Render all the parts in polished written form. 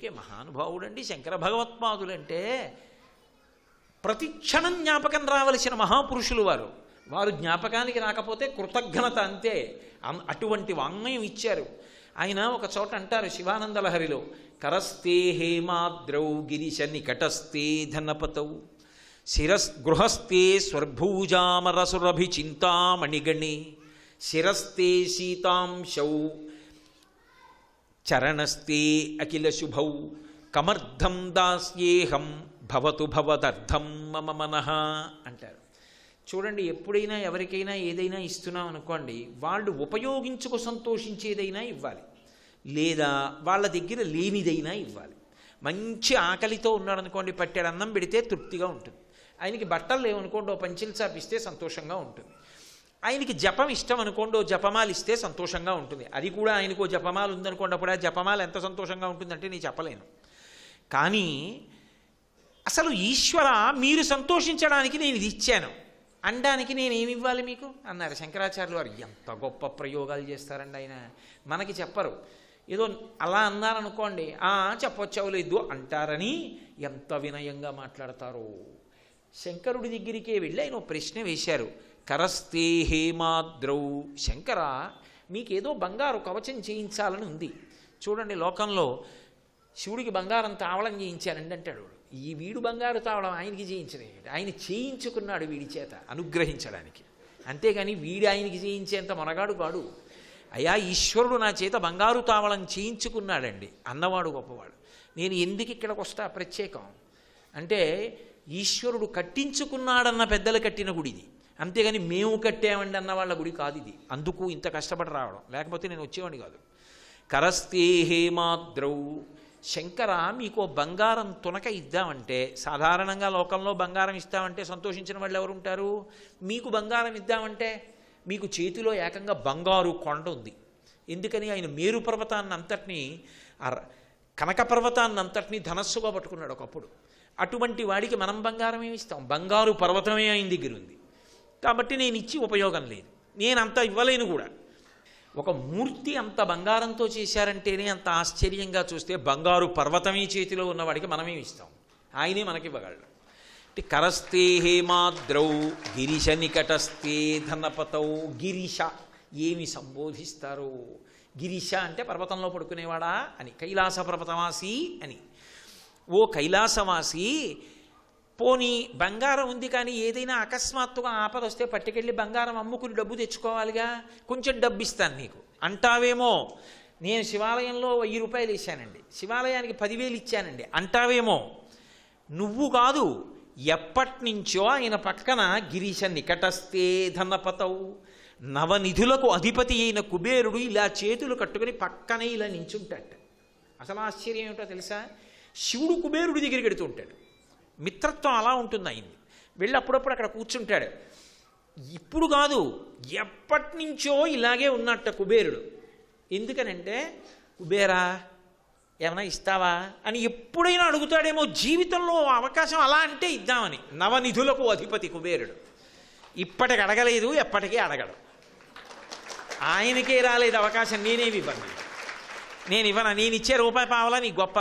అందుకే మహానుభావుడండి శంకర భగవత్పాదులంటే ప్రతి క్షణం జ్ఞాపకం రావలసిన మహాపురుషులు వారు. వారు జ్ఞాపకానికి రాకపోతే కృతజ్ఞత అంతే. అటువంటి వాంగ్మయం ఇచ్చారు. ఆయన ఒక చోట అంటారు శివానందలహరిలో, కరస్తే హేమాద్రౌ గిరిశ నికటస్తే ధనపతౌ గృహస్థే స్వర్భూజామరసురభి చింతామణిగణి శిరస్తే సీతాంశౌ చరణస్తే అఖిల శుభౌ కమర్థం దాస్యేహం భవతు భవదర్థం మమ మనః అంటారు. చూడండి, ఎప్పుడైనా ఎవరికైనా ఏదైనా ఇస్తున్నాం అనుకోండి, వాళ్ళు ఉపయోగించుకు సంతోషించేదైనా ఇవ్వాలి, లేదా వాళ్ళ దగ్గర లేనిదైనా ఇవ్వాలి. మంచి ఆకలితో ఉన్నాడు అనుకోండి, పట్టెడు అన్నం పెడితే తృప్తిగా ఉంటుంది. ఆయనకి బట్టలు లేవనుకోండి, ఓ పంచిల్ చాప్ ఇస్తే సంతోషంగా ఉంటుంది. ఆయనకి జపం ఇష్టం అనుకోండి, ఓ జపమాల ఇస్తే సంతోషంగా ఉంటుంది. అది కూడా ఆయనకు జపమాల ఉందనుకోండి, అప్పుడు ఆ జపమాల ఎంత సంతోషంగా ఉంటుందంటే నేను చెప్పలేను. కానీ అసలు ఈశ్వర మీరు సంతోషించడానికి నేను ఇది ఇచ్చాను అనడానికి నేనేమి ఇవ్వాలి మీకు అన్నారు శంకరాచార్యులు వారు. ఎంత గొప్ప ప్రయోగాలు చేస్తారండి ఆయన, మనకి చెప్పరు. ఏదో అలా అన్నారనుకోండి, చెప్పొచ్చావు లేదు అంటారని ఎంత వినయంగా మాట్లాడతారో. శంకరుడి దగ్గరికే వెళ్ళి ఆయన ప్రశ్న వేశారు, కరస్తే హేమాద్రౌ. శంకర, మీకేదో బంగారు కవచం చేయించాలని ఉంది. చూడండి, లోకంలో శివుడికి బంగారం తావళం చేయించానండి అంటాడు. ఈ వీడు బంగారు తావళం ఆయనకి చేయించలేదు, ఆయన చేయించుకున్నాడు వీడి చేత అనుగ్రహించడానికి. అంతేగాని వీడి ఆయనకి చేయించేంత మొనగాడు కాడు. అయ్యా, ఈశ్వరుడు నా చేత బంగారు తావళం చేయించుకున్నాడండి అన్నవాడు గొప్పవాడు. నేను ఎందుకు ఇక్కడికి వస్తా ప్రత్యేకం అంటే, ఈశ్వరుడు కట్టించుకున్నాడన్న పెద్దలు కట్టిన గుడిది, అంతేగాని మేము కట్టామండి అన్న వాళ్ళ గుడి కాదు ఇది. అందుకు ఇంత కష్టపడి రావడం, లేకపోతే నేను వచ్చేవాడిని కాదు. కరస్తే హేమాద్రౌ. శంకర, మీకు బంగారం తునక ఇద్దామంటే, సాధారణంగా లోకంలో బంగారం ఇస్తామంటే సంతోషించిన వాళ్ళు ఎవరు ఉంటారు? మీకు బంగారం ఇద్దామంటే మీకు చేతిలో ఏకంగా బంగారు కొండ ఉంది. ఎందుకని? ఆయన మేరు పర్వతాన్ని అంతటినీ, కనక పర్వతాన్ని అంతటినీ ధనస్సుగా పట్టుకున్నాడు ఒకప్పుడు. అటువంటి వాడికి మనం బంగారం ఏమి ఇస్తాం? బంగారు పర్వతమే ఆయన దగ్గర ఉంది. కాబట్టి నేను ఇచ్చి ఉపయోగం లేదు, నేను అంత ఇవ్వలేను కూడా. ఒక మూర్తి అంత బంగారంతో చేశారంటేనే అంత ఆశ్చర్యంగా చూస్తే, బంగారు పర్వతమే చేతిలో ఉన్నవాడికి మనమేమి ఇస్తాం? ఆయనే మనకివ్వగలడు. కరస్తే హేమాద్రౌ గిరిశ నికటస్తే ధనపతౌ. గిరిశ ఏమి సంబోధిస్తారు? గిరిశ అంటే పర్వతంలో పడుకునేవాడా అని, కైలాస పర్వతవాసి అని. ఓ కైలాసవాసి, పోనీ బంగారం ఉంది కానీ ఏదైనా అకస్మాత్తుగా ఆపద వస్తే పట్టుకెళ్ళి బంగారం అమ్ముకుని డబ్బు తెచ్చుకోవాలిగా, కొంచెం డబ్బు ఇస్తాను నీకు అంటావేమో. నేను శివాలయంలో 1000 రూపాయలు వేసానండి, శివాలయానికి 10,000 ఇచ్చానండి అంటావేమో. నువ్వు కాదు, ఎప్పటినుంచో ఆయన పక్కన గిరీశ నికటస్తే ధనపతౌ, నవనిధులకు అధిపతి అయిన కుబేరుడు ఇలా చేతులు కట్టుకుని పక్కనే ఇలా నించుంటాడు. అసలు ఆశ్చర్యం ఏమిటో తెలుసా? శివుడు కుబేరుడి దగ్గరికి వెడుతూ ఉంటాడు. మిత్రత్వం అలా ఉంటుంది ఆయన్ని. వెళ్ళి అప్పుడప్పుడు అక్కడ కూర్చుంటాడు. ఇప్పుడు కాదు, ఎప్పటి నుంచో ఇలాగే ఉన్నట్ట కుబేరుడు. ఎందుకనంటే, కుబేరా ఏమైనా ఇస్తావా అని ఎప్పుడైనా అడుగుతాడేమో. జీవితంలో అవకాశం అలా అంటే ఇద్దామని. నవనిధులకు అధిపతి కుబేరుడు. ఇప్పటికి అడగలేదు, ఎప్పటికీ అడగడు. ఆయనకే రాలేదు అవకాశం, నేనేమి ఇవ్వను. నేను ఇవ్వనా? నేను ఇచ్చే రూపాయి పావలా నీ గొప్ప?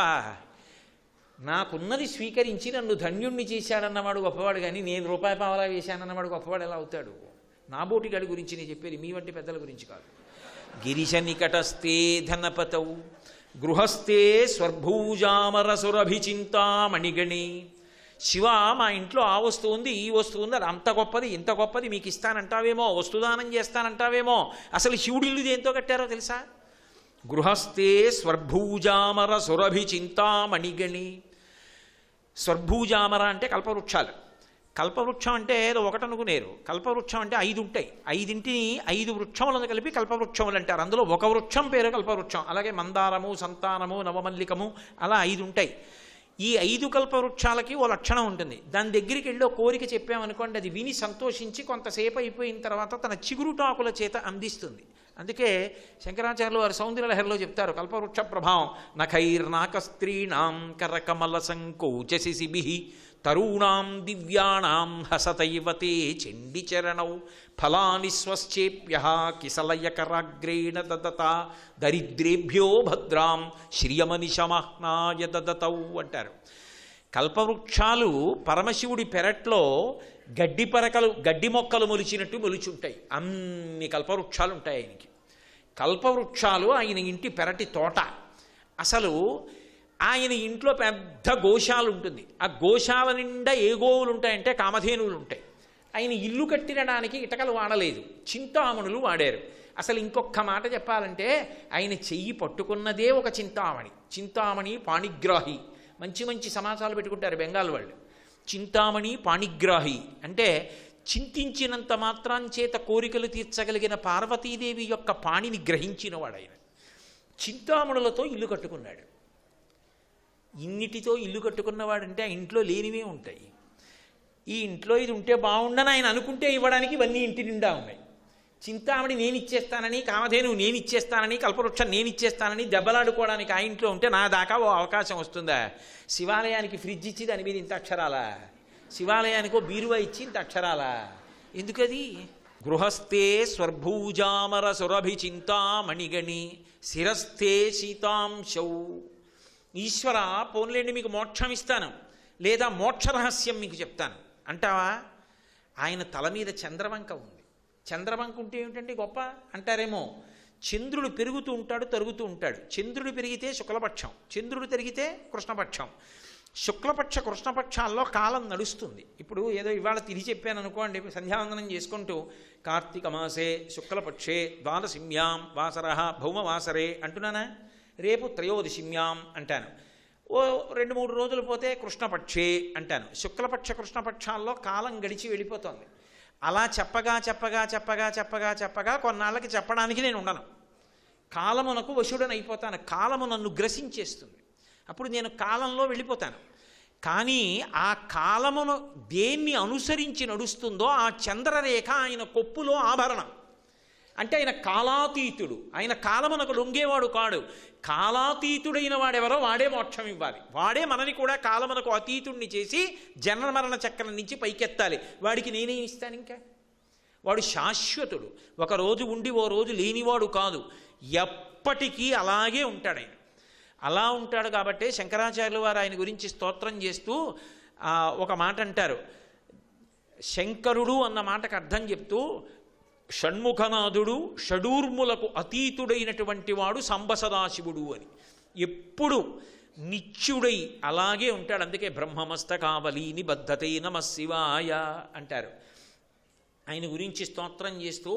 నాకున్నది స్వీకరించి నన్ను ధన్యుణ్ణి చేశాడన్నవాడు గొప్పవాడు, కానీ నేను రూపాయి పావలా వేశానన్నవాడు గొప్పవాడు ఎలా అవుతాడు? నా బోటిగాడి గురించి నేను చెప్పేది, మీ వంటి పెద్దల గురించి కాదు. గిరిశ నికటస్తే ధనపతౌ గృహస్థే స్వర్భూజామరసురభిచింతామణిగణి. శివ, మా ఇంట్లో ఆ వస్తువు ఉంది, ఈ వస్తువు ఉంది, అది అంత గొప్పది, ఇంత గొప్పది, మీకు ఇస్తానంటావేమో, వస్తుదానం చేస్తానంటావేమో. అసలు శివుడి ఇల్లు దేంతో కట్టారో తెలుసా? గృహస్థే స్వర్భూజామరసురభిచింతామణిగణి. స్వర్భూజామర అంటే కల్పవృక్షాలు. కల్పవృక్షం అంటే ఏదో ఒకటి అనుకునేరు. కల్పవృక్షం అంటే 5 ఉంటాయి. 5 వృక్షములను కలిపి కల్పవృక్షములు అంటారు. అందులో ఒక వృక్షం పేరు కల్పవృక్షం. అలాగే మందారము, సంతానము, నవమల్లికము, అలా 5 ఉంటాయి. ఈ 5 కల్పవృక్షాలకి ఓ లక్షణం ఉంటుంది. దాని దగ్గరికి వెళ్ళి ఓ కోరిక చెప్పామనుకోండి, అది విని సంతోషించి కొంతసేపు అయిపోయిన తర్వాత తన చిగురుటాకుల చేత అందిస్తుంది. అందుకే శంకరాచార్యులు వారు సౌందర్యలహరిలో చెప్తారు కల్పవృక్ష ప్రభావం. నఖైర్నాక స్త్రీణాం కరకమల సంకోచశిశిభిః తరూణాం దివ్యాణాం హసతైవ తే చండిచరణౌ ఫలాని స్వశ్చేప్యః కిసలయకరాగ్రేణ దదత దరిద్రేభ్యో భద్రాం శ్రియమనిశమహ్నాయ దదతౌ అంటారు. కల్పవృక్షాలు పరమశివుడి పెరట్లో గడ్డి మొక్కలు మొలిచినట్టు మొలిచుంటాయి. అన్ని కల్పవృక్షాలు ఉంటాయి ఆయనకి. కల్పవృక్షాలు ఆయన ఇంటి పెరటి తోట. అసలు ఆయన ఇంట్లో పెద్ద గోశాల ఉంటుంది. ఆ గోశాల నిండా ఏ గోవులు ఉంటాయంటే కామధేనువులు ఉంటాయి. ఆయన ఇల్లు కట్టినడానికి ఇటకలు వాడలేదు, చింతామణులు వాడారు. అసలు ఇంకొక మాట చెప్పాలంటే ఆయన చెయ్యి పట్టుకున్నదే ఒక చింతామణి పాణిగ్రాహి. మంచి మంచి సమాసాలు పెట్టుకుంటారు బెంగాల్ వాళ్ళు. చింతామణి పాణిగ్రాహి అంటే చింతించినంత మాత్రం చేత కోరికలు తీర్చగలిగిన పార్వతీదేవి యొక్క పాణిని గ్రహించినవాడు ఆయన. చింతామణులతో ఇల్లు కట్టుకున్నాడు. ఇన్నిటితో ఇల్లు కట్టుకున్నవాడంటే ఆ ఇంట్లో లేనివే ఉంటాయి. ఈ ఇంట్లో ఇది ఉంటే బాగుండని ఆయన అనుకుంటే ఇవ్వడానికి ఇవన్నీ ఇంటి నిండా ఉన్నాయి. చింతామణి నేను ఇచ్చేస్తానని, కామధేనువు నేను ఇచ్చేస్తానని, కల్పవృక్షం నేను ఇచ్చేస్తానని దెబ్బలాడుకోవడానికి ఆ ఇంట్లో ఉంటే నా దాకా ఓ అవకాశం వస్తుందా? శివాలయానికి ఫ్రిడ్జ్ ఇచ్చి దాని మీద ఇంత అక్షరాలా? శివాలయానికో బీరువా ఇచ్చి ఇంత అక్షరాలా? ఎందుకది? గృహస్థే స్వర్భూజామర సురభి చింతామణిగణి శిరస్థే సీతాంశౌ. ఈశ్వర పోన్లేండి మీకు మోక్షం ఇస్తాను, లేదా మోక్ష రహస్యం మీకు చెప్తాను అంటావా? ఆయన తల మీద చంద్రవంక ఉంది. చంద్రవంక ఉంటే ఏమిటంటే గొప్ప అంటారేమో. చంద్రుడు పెరుగుతూ ఉంటాడు, తరుగుతూ ఉంటాడు. చంద్రుడు పెరిగితే శుక్లపక్షం, చంద్రుడు తరిగితే కృష్ణపక్షం. శుక్లపక్ష కృష్ణపక్షాల్లో కాలం నడుస్తుంది. ఇప్పుడు ఏదో ఇవాళ తిరిగి చెప్పాను అనుకోండి, సంధ్యావందనం చేసుకుంటూ కార్తీక మాసే శుక్లపక్షే ద్వాదశిమ్యాం వాసర భౌమవాసరే అంటున్నానా? రేపు త్రయోదశిమ్యాం అంటాను. ఓ 2-3 రోజులు పోతే కృష్ణపక్షే అంటాను. శుక్లపక్ష కృష్ణపక్షాల్లో కాలం గడిచి వెళ్ళిపోతుంది. అలా చెప్పగా కొన్నాళ్ళకి చెప్పడానికి నేను ఉండను. కాలమునకు వశుడనైపోతాను. కాలము నన్ను గ్రసించేస్తుంది. అప్పుడు నేను కాలంలో వెళ్ళిపోతాను. కానీ ఆ కాలమును దేన్ని అనుసరించి నడుస్తుందో ఆ చంద్రరేఖ ఆయన కొప్పులో ఆభరణం. అంటే ఆయన కాలాతీతుడు. ఆయన కాలమునకు లొంగేవాడు కాడు. కాలాతీతుడైన వాడెవరో వాడే మోక్షం ఇవ్వాలి. వాడే మనని కూడా కాలమునకు అతీతుడిని చేసి జన్మమరణ చక్రం నుంచి పైకెత్తాలి. వాడికి నేనేం ఇస్తాను? ఇంకా వాడు శాశ్వతుడు. ఒక రోజు ఉండి ఓ రోజు లేనివాడు కాదు. ఎప్పటికీ అలాగే ఉంటాడు ఆయన. అలా ఉంటాడు కాబట్టి శంకరాచార్యులు వారు ఆయన గురించి స్తోత్రం చేస్తూ ఒక మాట అంటారు. శంకరుడు అన్న మాటకు అర్థం చెప్తూ, షణ్ముఖనాథుడు షడూర్ములకు అతీతుడైనటువంటి వాడు సంబసదాశివుడు అని. ఎప్పుడు నిత్యుడై అలాగే ఉంటాడు. అందుకే బ్రహ్మమస్తకావలి నిబద్ధతే నమః శివాయ అంటారు. ఆయన గురించి స్తోత్రం చేస్తూ,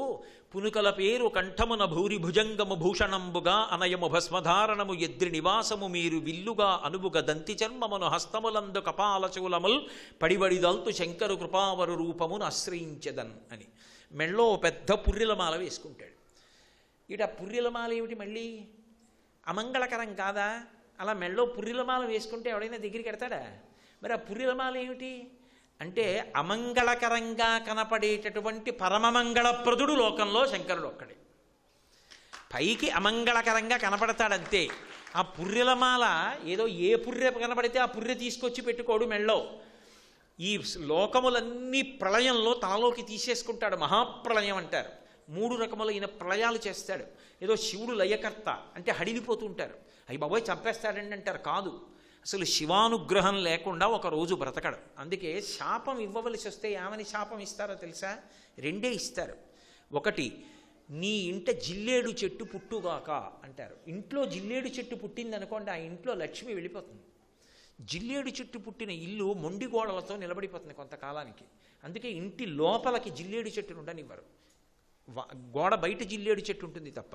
పునుకల పేరు కంఠమున భూరి భుజంగము భూషణంబుగా అనయము భస్మధారణము ఎద్రి నివాసము మీరు విల్లుగా అనుబుగ దంతి చర్మమును హస్తములందు కపాలచూలముల్ పడిబడిదల్తు శంకరు కృపావరు రూపమును ఆశ్రయించదన్ అని. మెళ్ళో పెద్ద పుర్రెలమాల వేసుకుంటాడు. ఇట పుర్రెలమాల ఏమిటి? మళ్ళీ అమంగళకరం కాదా? అలా మెళ్ళో పుర్రెలమాల వేసుకుంటే ఎవడైనా దగ్గరికి ఎడతాడా? మరి ఆ పుర్రెలమాల ఏమిటి అంటే అమంగళకరంగా కనపడేటటువంటి పరమమంగళప్రదుడు లోకంలో శంకరుడు ఒక్కడే. పైకి అమంగళకరంగా కనపడతాడంతే. ఆ పుర్రెలమాల ఏదో ఏ పుర్రె కనపడితే ఆ పుర్రె తీసుకొచ్చి పెట్టుకోడు మెళ్ళో. ఈ లోకములన్నీ ప్రళయంలో తనలోకి తీసేసుకుంటాడు. మహాప్రళయం అంటారు. 3 రకములైన ప్రళయాలు చేస్తాడు. ఏదో శివుడు లయకర్త అంటే హడిలిపోతూ ఉంటారు. అయ్యి బాబోయ్ చంపేస్తాడండి అంటారు. కాదు, అసలు శివానుగ్రహం లేకుండా ఒక రోజు బ్రతకడు. అందుకే శాపం ఇవ్వవలసి వస్తే ఏమని శాపం ఇస్తారో తెలుసా? 2 ఇస్తారు. ఒకటి, నీ ఇంట జిల్లేడు చెట్టు పుట్టుగాక అంటారు. ఇంట్లో జిల్లేడు చెట్టు పుట్టింది అనుకోండి, ఆ ఇంట్లో లక్ష్మి వెళ్ళిపోతుంది. జిల్లేడు చెట్టు పుట్టిన ఇల్లు మొండి గోడలతో నిలబడిపోతుంది కొంతకాలానికి. అందుకే ఇంటి లోపలికి జిల్లేడు చెట్టును ఉండనివ్వరు. గోడ బయట జిల్లేడు చెట్టు ఉంటుంది తప్ప.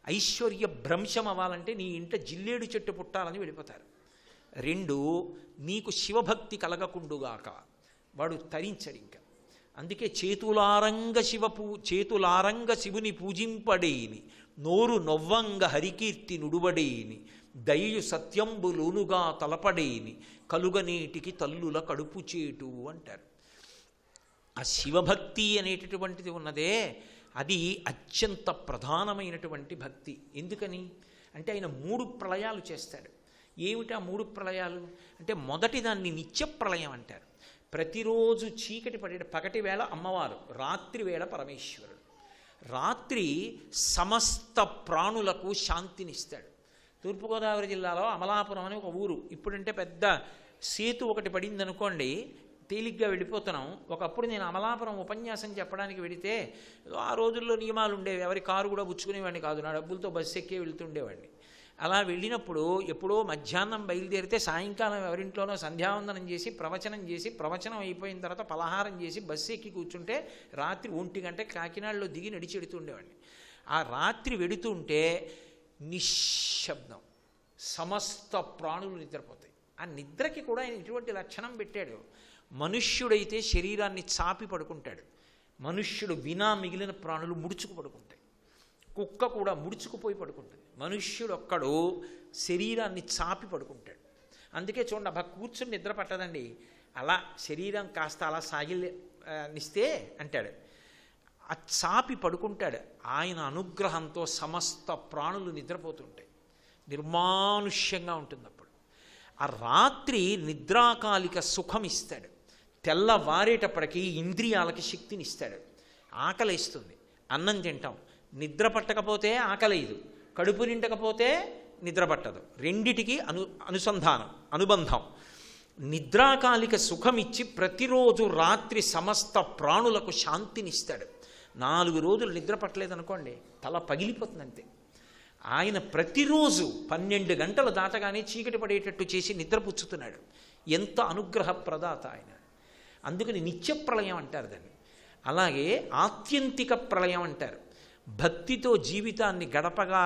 ఐశ్వర్య భ్రంశం అవ్వాలంటే నీ ఇంట జిల్లేడు చెట్టు పుట్టాలని వెళ్ళిపోతారు. 2, నీకు శివభక్తి కలగకుండుగాక. వాడు తరించడు ఇంకా. అందుకే చేతులారంగ శివుని పూజింపడేని, నోరు నొవ్వంగ హరికీర్తి నుడువడేని, దయయు సత్యంబులునుగా తలపడేని, కలుగనేటికి తల్లుల కడుపు చేటు అంటారు. ఆ శివభక్తి అనేటటువంటిది ఉన్నదే, అది అత్యంత ప్రధానమైనటువంటి భక్తి. ఎందుకని అంటే ఆయన 3 ప్రళయాలు చేస్తాడు. ఏమిటా 3 ప్రళయాలు అంటే మొదటి దాన్ని నిత్య ప్రళయం అంటారు. ప్రతిరోజు చీకటి పగటి వేళ అమ్మవారు, రాత్రి వేళ పరమేశ్వరుడు. రాత్రి సమస్త ప్రాణులకు శాంతినిస్తాడు. తూర్పుగోదావరి జిల్లాలో అమలాపురం అని ఒక ఊరు. ఇప్పుడంటే పెద్ద సేతు ఒకటి పడింది అనుకోండి, తేలిగ్గా వెళ్ళిపోతున్నాం. ఒకప్పుడు నేను అమలాపురం ఉపన్యాసం చెప్పడానికి వెడితే ఆ రోజుల్లో నియమాలు ఉండేవి. ఎవరి కారు కూడా పుచ్చుకునేవాడిని కాదు, నా డబ్బులతో బస్సు ఎక్కే వెళ్తుండేవాడిని. అలా వెళ్ళినప్పుడు ఎప్పుడో మధ్యాహ్నం బయలుదేరితే సాయంకాలం ఎవరింట్లోనో సంధ్యావందనం చేసి ప్రవచనం అయిపోయిన తర్వాత పలహారం చేసి బస్సు ఎక్కి కూర్చుంటే రాత్రి 1 గంట కాకినాడలో దిగి నడిచి వెడుతుండేవాడిని. ఆ రాత్రి వెడుతుంటే నిశ్శబ్దం, సమస్త ప్రాణులు నిద్రపోతాయి. ఆ నిద్రకి కూడా ఆయన ఇటువంటి లక్షణం పెట్టాడు. మనుష్యుడైతే శరీరాన్ని చాపి పడుకుంటాడు, మనుష్యుడు వినా మిగిలిన ప్రాణులు ముడుచుకు పడుకుంటాయి. కుక్క కూడా ముడుచుకుపోయి పడుకుంటుంది. మనుష్యుడు ఒక్కడు శరీరాన్ని చాపి పడుకుంటాడు. అందుకే చూడండి, అబ్బా కూర్చుని నిద్ర పట్టదండి, అలా శరీరం కాస్త అలా సాగినిస్తే అంటాడు. ఆ చాపి పడుకుంటాడు. ఆయన అనుగ్రహంతో సమస్త ప్రాణులు నిద్రపోతుంటాయి. నిర్మానుష్యంగా ఉంటుంది. అప్పుడు ఆ రాత్రి నిద్రాకాలిక సుఖం ఇస్తాడు. తెల్లవారేటప్పటికీ ఇంద్రియాలకి శక్తినిస్తాడు. ఆకలేస్తుంది, అన్నం తింటాం. నిద్ర పట్టకపోతే ఆకలేదు, కడుపు నిండకపోతే నిద్ర పట్టదు. రెండిటికి అనుబంధం. నిద్రాకాలిక సుఖమిచ్చి ప్రతిరోజు రాత్రి సమస్త ప్రాణులకు శాంతినిస్తాడు. 4 రోజులు నిద్ర పట్టలేదనుకోండి, తల పగిలిపోతుందంతే. ఆయన ప్రతిరోజు 12 గంటలు దాటగానే చీకటి పడేటట్టు చేసి నిద్రపుచ్చుతున్నాడు. ఎంత అనుగ్రహ ప్రదాత ఆయన. అందుకని నిత్య ప్రళయం అంటారు దాన్ని. అలాగే ఆత్యంతిక ప్రళయం అంటారు. భక్తితో జీవితాన్ని గడపగా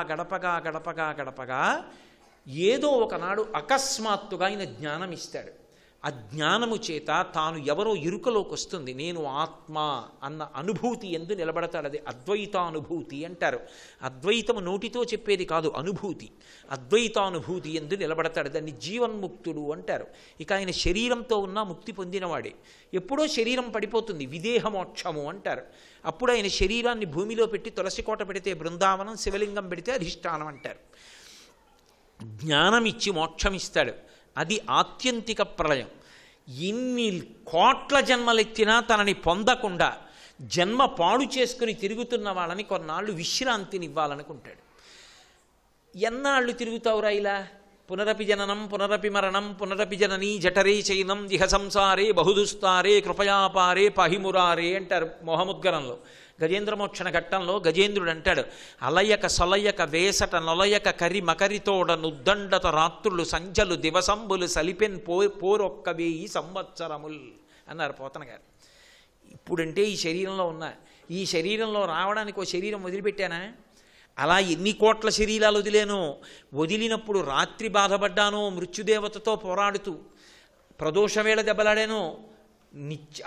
ఏదో ఒకనాడు అకస్మాత్తుగా ఆయన జ్ఞానం ఇస్తాడు. ఆ జ్ఞానము చేత తాను ఎవరో ఇరుకలోకి వస్తుంది. నేను ఆత్మ అన్న అనుభూతి ఎందు నిలబడతాడు. అది అద్వైతానుభూతి అంటారు. అద్వైతము నోటితో చెప్పేది కాదు, అనుభూతి. అద్వైతానుభూతి ఎందు నిలబడతాడు. దాన్ని జీవన్ముక్తుడు అంటారు. ఇక ఆయన శరీరంతో ఉన్న ముక్తి పొందినవాడే. ఎప్పుడో శరీరం పడిపోతుంది, విదేహమోక్షము అంటారు. అప్పుడు ఆయన శరీరాన్ని భూమిలో పెట్టి తులసికోట పెడితే బృందావనం, శివలింగం పెడితే అధిష్టానం అంటారు. జ్ఞానమిచ్చి మోక్షమిస్తాడు. అది ఆత్యంతిక ప్రళయం. ఇన్ని కోట్ల జన్మలెత్తినా తనని పొందకుండా జన్మ పాడు చేసుకుని తిరుగుతున్న వాళ్ళని కొన్నాళ్ళు విశ్రాంతినివ్వాలనుకుంటాడు. ఎన్నాళ్ళు తిరుగుతావురా ఇలా? పునరపి జననం పునరపి మరణం పునరపి జననీ జఠరే చైనం దిహ సంసారే బహుదుస్తారే కృపయాపారే పహిమురారే అంటారు మోహముద్గరంలో. గజేంద్రమోక్షణ ఘట్టంలో గజేంద్రుడు అంటాడు, అలయక సొలయక వేసట నొలయక కరి మకరితోడ నుద్దండత రాత్రులు సంజలు దివసంబులు సలిపెన్ పోరొక్క 1000 సంవత్సరముల్ అన్నారు పోతన గారు. ఇప్పుడంటే ఈ శరీరంలో ఉన్నా, ఈ శరీరంలో రావడానికి ఓ శరీరం వదిలిపెట్టానా? అలా ఎన్ని కోట్ల శరీరాలు వదిలేనో. వదిలినప్పుడు రాత్రి బాధపడ్డానో, మృత్యుదేవతతో పోరాడుతూ ప్రదోషవేళ దెబ్బలాడానో,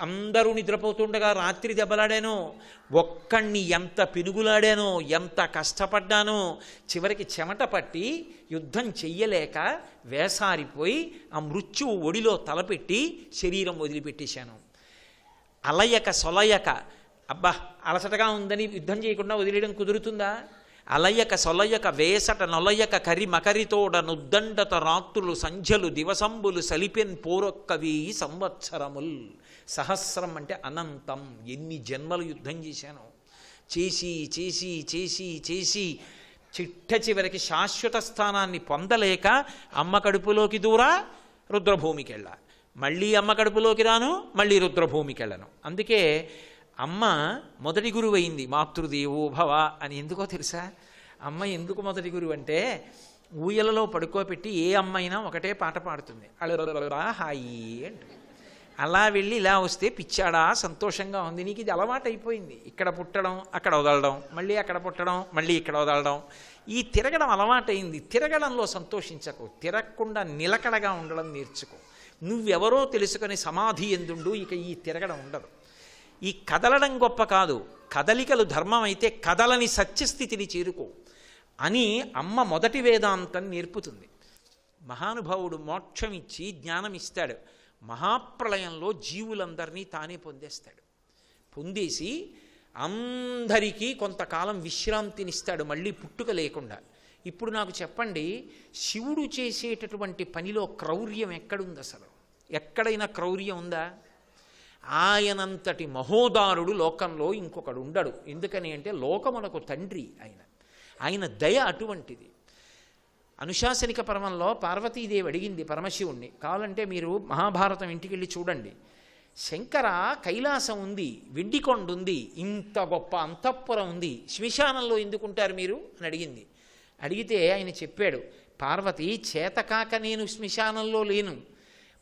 అందరూ నిద్రపోతుండగా రాత్రి దెబ్బలాడానో, ఒక్కణ్ణి ఎంత పెనుగులాడానో, ఎంత కష్టపడ్డానో, చివరికి చెమట పట్టి యుద్ధం చెయ్యలేక వేసారిపోయి ఆ మృత్యువు ఒడిలో తలపెట్టి శరీరం వదిలిపెట్టేశాను. అలయక సొలయక, అబ్బా అలసటగా ఉందని యుద్ధం చేయకుండా వదిలేయడం కుదురుతుందా? అలయక సొలయక వేసట నొలయక కరి మకరితోడ నుద్దండత రాత్రులు సంధ్యలు దివసంబులు సలిపెన్ పోరొక్క 1000 సంవత్సరముల్. సహస్రం అంటే అనంతం. ఎన్ని జన్మలు యుద్ధం చేశాను. చేసి చేసి చేసి చేసి చిట్ట చివరికి శాశ్వత స్థానాన్ని పొందలేక అమ్మ కడుపులోకి దూరా రుద్రభూమికి వెళ్ళా. మళ్ళీ అమ్మ కడుపులోకి రాను, మళ్ళీ రుద్రభూమికి వెళ్ళను. అందుకే అమ్మ మొదటి గురువు అయింది. మాతృదేవో భవ అని. ఎందుకో తెలుసా? అమ్మ ఎందుకు మొదటి గురువు అంటే, ఊయలలో పడుకోబెట్టి ఏ అమ్మైనా ఒకటే పాట పాడుతుంది, అళరా హాయి అంటుంది. అలా వెళ్ళి ఇలా వస్తే పిచ్చాడా సంతోషంగా ఉంది, నీకు ఇది అలవాటు అయిపోయింది. ఇక్కడ పుట్టడం, అక్కడ వదలడం, మళ్ళీ అక్కడ పుట్టడం, మళ్ళీ ఇక్కడ వదలడం, ఈ తిరగడం అలవాటైంది. తిరగడంలో సంతోషించకు, తిరగకుండా నిలకడగా ఉండడం నేర్చుకో. నువ్వెవరో తెలుసుకొని సమాధి ఎందుండు, ఇక ఈ తిరగడం ఉండదు. ఈ కదలడం గొప్ప కాదు, కదలికలు ధర్మం అయితే కదలని సత్యస్థితిని చేరుకో అని అమ్మ మొదటి వేదాంతం నేర్పుతుంది. మహానుభావుడు మోక్షమిచ్చి అందరికీ కొంతకాలం విశ్రాంతినిస్తాడు, మళ్ళీ పుట్టుక లేకుండా. ఇప్పుడు నాకు చెప్పండి, శివుడు చేసేటటువంటి పనిలో క్రౌర్యం ఎక్కడుంది? అసలు ఎక్కడైనా క్రౌర్యం ఉందా? ఆయనంతటి మహోదారుడు లోకంలో ఇంకొకడు ఉండడు. ఎందుకని అంటే లోకమునకు తండ్రి ఆయన దయ అటువంటిది. అనుశాసనిక పర్వంలో పార్వతీదేవి అడిగింది పరమశివుణ్ణి, కావాలంటే మీరు మహాభారతం ఇంటికి వెళ్ళి చూడండి, శంకర కైలాసం ఉంది, వెండికొండ ఉంది, ఇంత గొప్ప అంతఃపురం ఉంది, శ్మశానంలో ఎందుకుంటారు మీరు అని అడిగింది. అడిగితే ఆయన చెప్పాడు, పార్వతి చేతకాక నేను శ్మశానంలో లేను.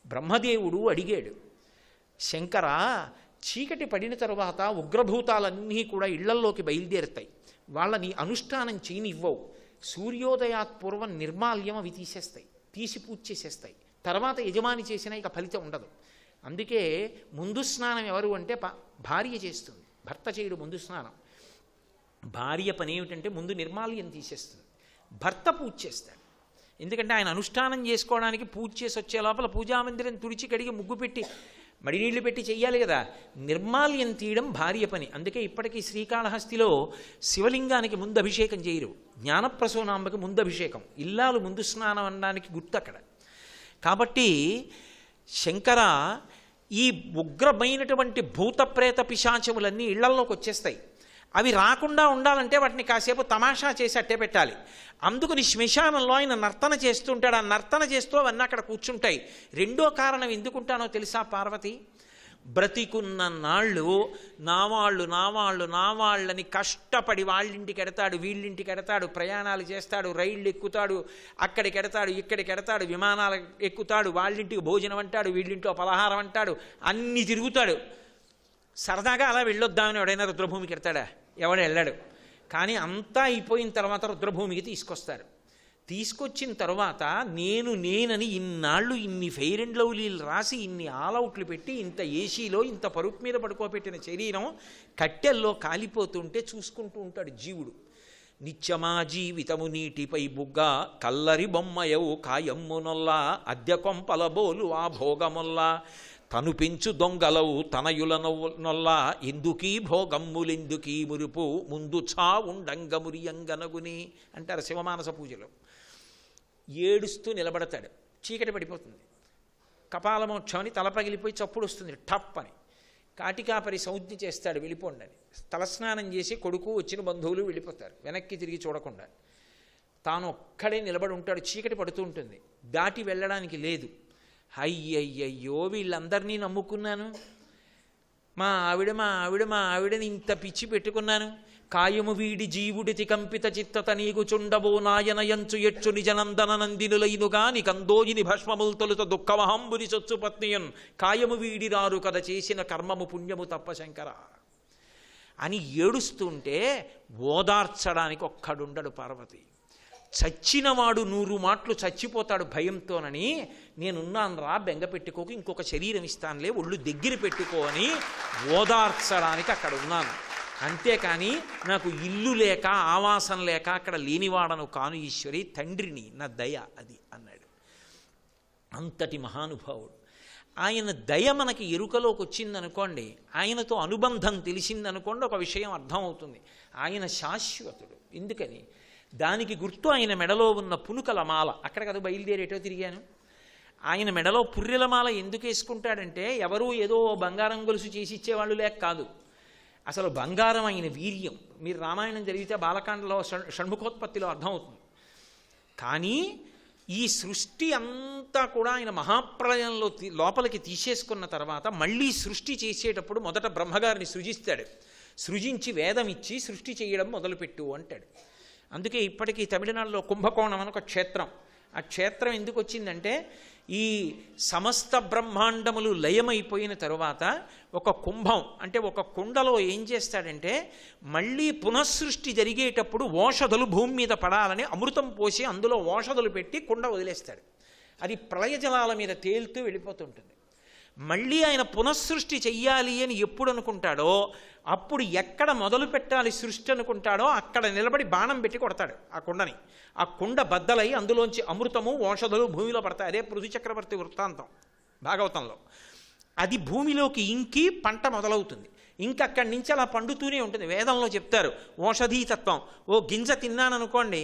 బ్రహ్మదేవుడు అడిగాడు, శంకర చీకటి పడిన తరువాత ఉగ్రభూతాలన్నీ కూడా ఇళ్లల్లోకి బయలుదేరుతాయి, వాళ్ళని అనుష్ఠానం చేయనివ్వవు, సూర్యోదయాత్ పూర్వం నిర్మాల్యం అవి తీసేస్తాయి, తీసి పూజ చేసేస్తాయి, తర్వాత యజమాని చేసినా ఇక ఫలితం ఉండదు. అందుకే ముందు స్నానం ఎవరు అంటే భార్య చేస్తుంది, భర్త చేయడు ముందు స్నానం. భార్య పని ఏమిటంటే ముందు నిర్మాల్యం తీసేస్తుంది, భర్త పూజ చేస్తాడు. ఎందుకంటే ఆయన అనుష్ఠానం చేసుకోవడానికి పూజ చేసి వచ్చే లోపల పూజామందిరం తుడిచి కడిగి ముగ్గు పెట్టి మడినీళ్లు పెట్టి చెయ్యాలి కదా. నిర్మాల్యం తీయడం భార్య పని. అందుకే ఇప్పటికీ శ్రీకాళహస్తిలో శివలింగానికి ముందు అభిషేకం చేయరు, జ్ఞానప్రసూనాంబకి ముందు అభిషేకం, ఇల్లాలు ముందు స్నానం అనడానికి గుర్తు అక్కడ. కాబట్టి శంకర ఈ ఉగ్రమైనటువంటి భూత ప్రేత పిశాచములన్నీ ఇళ్లల్లోకి వచ్చేస్తాయి. అవి రాకుండా ఉండాలంటే వాటిని కాసేపు తమాషా చేసి అట్టే పెట్టాలి. అందుకని శ్మశానంలో ఆయన నర్తన చేస్తుంటాడు. ఆ నర్తన చేస్తూ అవన్నీ అక్కడ కూర్చుంటాయి. రెండో కారణం ఎందుకుంటానో తెలుసా పార్వతి? బ్రతికున్న నాళ్ళు నావాళ్ళని కష్టపడి వాళ్ళింటికి ఎడతాడు, వీళ్ళింటికి ఎడతాడు, ప్రయాణాలు చేస్తాడు, రైళ్ళు ఎక్కుతాడు, అక్కడికి ఎడతాడు, ఇక్కడికి ఎడతాడు, విమానాలు ఎక్కుతాడు, వాళ్ళింటికి భోజనం అంటాడు, వీళ్ళింట్లో పలహారం అంటాడు, అన్నీ తిరుగుతాడు. సరదాగా అలా వెళ్ళొద్దామని ఎవడైనా రుద్రభూమికి ఎడతాడా? ఎవడు వెళ్ళాడు. కానీ అంతా అయిపోయిన తర్వాత రుద్రభూమికి తీసుకొస్తారు. తీసుకొచ్చిన తర్వాత నేనని ఇన్నాళ్ళు ఇన్ని ఫెయిర్ అండ్ లవ్లీలు రాసి ఇన్ని ఆల్అవుట్లు పెట్టి ఇంత ఏసీలో ఇంత పరుపు మీద పడుకోబెట్టిన శరీరం కట్టెల్లో కాలిపోతుంటే చూసుకుంటూ ఉంటాడు జీవుడు. నిత్యమా జీవితము నీటిపై బుగ్గ కల్లరి బొమ్మయవు కాయమ్మునొల్లా అద్దె కొంపల బోలు ఆ భోగముల్లా తను పెంచు దొంగలవు తనయుల నొల్లా ఎందుకీ భోగమ్ములెందుకీ మురుపు ముందు చావుండంగమురియంగనగుని అంటారు శివమానస పూజలో. ఏడుస్తూ నిలబడతాడు, చీకటి పడిపోతుంది, కపాలమోక్షం అని తల పగిలిపోయి చప్పుడు వస్తుంది టప్ అని. కాటికాపరి సంజ్ఞ చేస్తాడు వెళ్ళిపోండి అని. తలస్నానం చేసి కొడుకు వచ్చిన బంధువులు వెళ్ళిపోతారు వెనక్కి తిరిగి చూడకుండా. తాను ఒక్కడే నిలబడి ఉంటాడు, చీకటి పడుతూ ఉంటుంది, దాటి వెళ్ళడానికి లేదు. అయ్యయ్యయ్యో వీళ్ళందరినీ నమ్ముకున్నాను, మా ఆవిడని ఇంత పిచ్చి పెట్టుకున్నాను, కాయము వీడి జీవుడితి కంపిత చిత్తత నీకు చుండబో నాయనయంచు ఎచ్చు నిజనందన నందినులైనుగా నికందోయిని భస్మములు తొలుత దుఃఖమహంబుని సొచ్చు పత్నియన్ కాయము వీడి రారు కథ చేసిన కర్మము పుణ్యము తప్ప శంకర అని ఏడుస్తుంటే ఓదార్చడానికి ఒక్కడుండడు పార్వతి. చచ్చినవాడు 100 మాటలు చచ్చిపోతాడు భయంతోనని, నేనున్నాను రా బెంగ పెట్టుకోకు, ఇంకొక శరీరం ఇస్తానులే ఒళ్ళు దగ్గర పెట్టుకో అని ఓదార్చడానికి అక్కడ ఉన్నాను. అంతేకాని నాకు ఇల్లు లేక ఆవాసం లేక అక్కడ లేనివాడను కాను ఈశ్వరి, తండ్రిని, నా దయ అది అన్నాడు. అంతటి మహానుభావుడు. ఆయన దయ మనకి ఎరుకలోకి వచ్చిందనుకోండి, ఆయనతో అనుబంధం తెలిసిందనుకోండి, ఒక విషయం అర్థమవుతుంది, ఆయన శాశ్వతుడు. ఎందుకని? దానికి గుర్తు ఆయన మెడలో ఉన్న పునుకల మాల. అక్కడ కదా బయలుదేరేటో తిరిగాను. ఆయన మెడలో పుర్రెల మాల ఎందుకు వేసుకుంటాడంటే ఎవరూ ఏదో బంగారం గొలుసు చేసి ఇచ్చేవాళ్ళు లేక కాదు, అసలు బంగారం ఆయన వీర్యం. మీరు రామాయణం జరిగితే బాలకాండలో షణ్ముఖోత్పత్తిలో అర్థమవుతుంది. కానీ ఈ సృష్టి అంతా కూడా ఆయన మహాప్రళయంలో లోపలికి తీసేసుకున్న తర్వాత మళ్ళీ సృష్టి చేసేటప్పుడు మొదట బ్రహ్మగారిని సృజిస్తాడు. సృజించి వేదం ఇచ్చి సృష్టి చేయడం మొదలుపెట్టు అంటాడు. అందుకే ఇప్పటికీ తమిళనాడులో కుంభకోణం అని ఒక క్షేత్రం. ఆ క్షేత్రం ఎందుకు వచ్చిందంటే ఈ సమస్త బ్రహ్మాండములు లయమైపోయిన తరువాత ఒక కుంభం అంటే ఒక కుండలో ఏం చేస్తాడంటే మళ్ళీ పునఃసృష్టి జరిగేటప్పుడు ఓషధులు భూమి మీద పడాలని అమృతం పోసి అందులో ఓషధులు పెట్టి కుండ వదిలేస్తాడు. అది ప్రళయ జలాల మీద తేలుతూ వెళ్ళిపోతుంటుంది. మళ్ళీ ఆయన పునఃసృష్టి చెయ్యాలి అని ఎప్పుడు అనుకుంటాడో అప్పుడు ఎక్కడ మొదలు పెట్టాలి సృష్టి అనుకుంటాడో అక్కడ నిలబడి బాణం పెట్టి కొడతాడు ఆ కుండని. ఆ కుండ బద్దలై అందులోంచి అమృతము ఓషధులు భూమిలో పడతాయి. అదే పృథు చక్రవర్తి వృత్తాంతం భాగవతంలో. అది భూమిలోకి ఇంకి పంట మొదలవుతుంది. ఇంకక్కడి నుంచి అలా పండుతూనే ఉంటుంది. వేదంలో చెప్తారు ఓషధీతత్వం. ఓ గింజ తిన్నాననుకోండి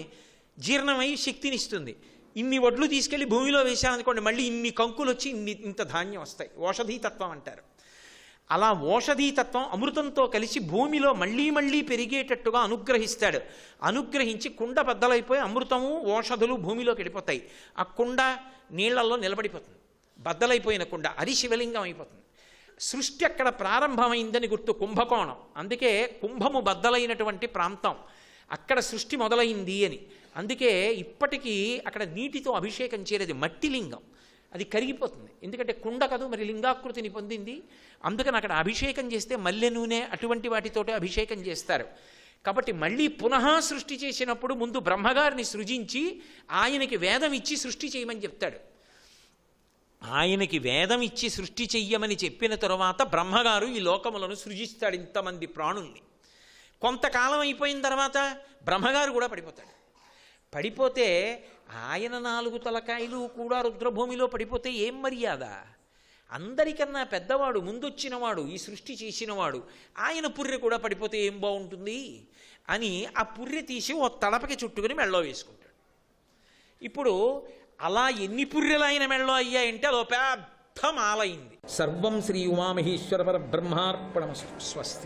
జీర్ణమై శక్తినిస్తుంది. ఇన్ని వడ్లు తీసుకెళ్ళి భూమిలో వేశాననుకోండి మళ్ళీ ఇన్ని కంకులు వచ్చి ఇంత ధాన్యం వస్తాయి. ఓషధీతత్వం అంటారు. అలా ఓషధీతత్వం అమృతంతో కలిసి భూమిలో మళ్ళీ మళ్ళీ పెరిగేటట్టుగా అనుగ్రహిస్తాడు. అనుగ్రహించి కుండ బద్దలైపోయి అమృతము ఓషధులు భూమిలోకి వెళ్ళిపోతాయి. ఆ కుండ నీళ్లలో నిలబడిపోతుంది. బద్దలైపోయిన కుండ అది శివలింగం అయిపోతుంది. సృష్టి అక్కడ ప్రారంభమైందని గుర్తు, కుంభకోణం. అందుకే కుంభము బద్దలైనటువంటి ప్రాంతం, అక్కడ సృష్టి మొదలైంది అని. అందుకే ఇప్పటికీ అక్కడ నీటితో అభిషేకం చేయలేదు, మట్టి లింగం, అది కరిగిపోతుంది. ఎందుకంటే కుండ కదూ మరి లింగాకృతిని పొందింది. అందుకని అక్కడ అభిషేకం చేస్తే మల్లె నూనె అటువంటి వాటితోటే అభిషేకం చేస్తారు. కాబట్టి మళ్ళీ పునః సృష్టి చేసినప్పుడు ముందు బ్రహ్మగారిని సృజించి ఆయనకి వేదం ఇచ్చి సృష్టి చేయమని చెప్తాడు. ఆయనకి వేదం ఇచ్చి సృష్టి చెయ్యమని చెప్పిన తరువాత బ్రహ్మగారు ఈ లోకములను సృజిస్తాడు, ఇంతమంది ప్రాణుల్ని. కొంతకాలం అయిపోయిన తర్వాత బ్రహ్మగారు కూడా పడిపోతాడు. పడిపోతే ఆయన 4 తలకాయలు కూడా రుద్రభూమిలో పడిపోతే ఏం మర్యాద? అందరికన్నా పెద్దవాడు, ముందొచ్చినవాడు, ఈ సృష్టి చేసినవాడు, ఆయన పుర్రె కూడా పడిపోతే ఏం బాగుంటుంది అని ఆ పుర్రె తీసి ఓ తడపకి చుట్టుకుని మెళ్ళో వేసుకుంటాడు. ఇప్పుడు అలా ఎన్ని పుర్రెలు ఆయన మెళ్ళో అయ్యాయంటే అదో పెద్ద మాలైంది. సర్వం శ్రీ ఉమామహేశ్వర పరబ్రహ్మార్పణమస్తు. స్వస్తి.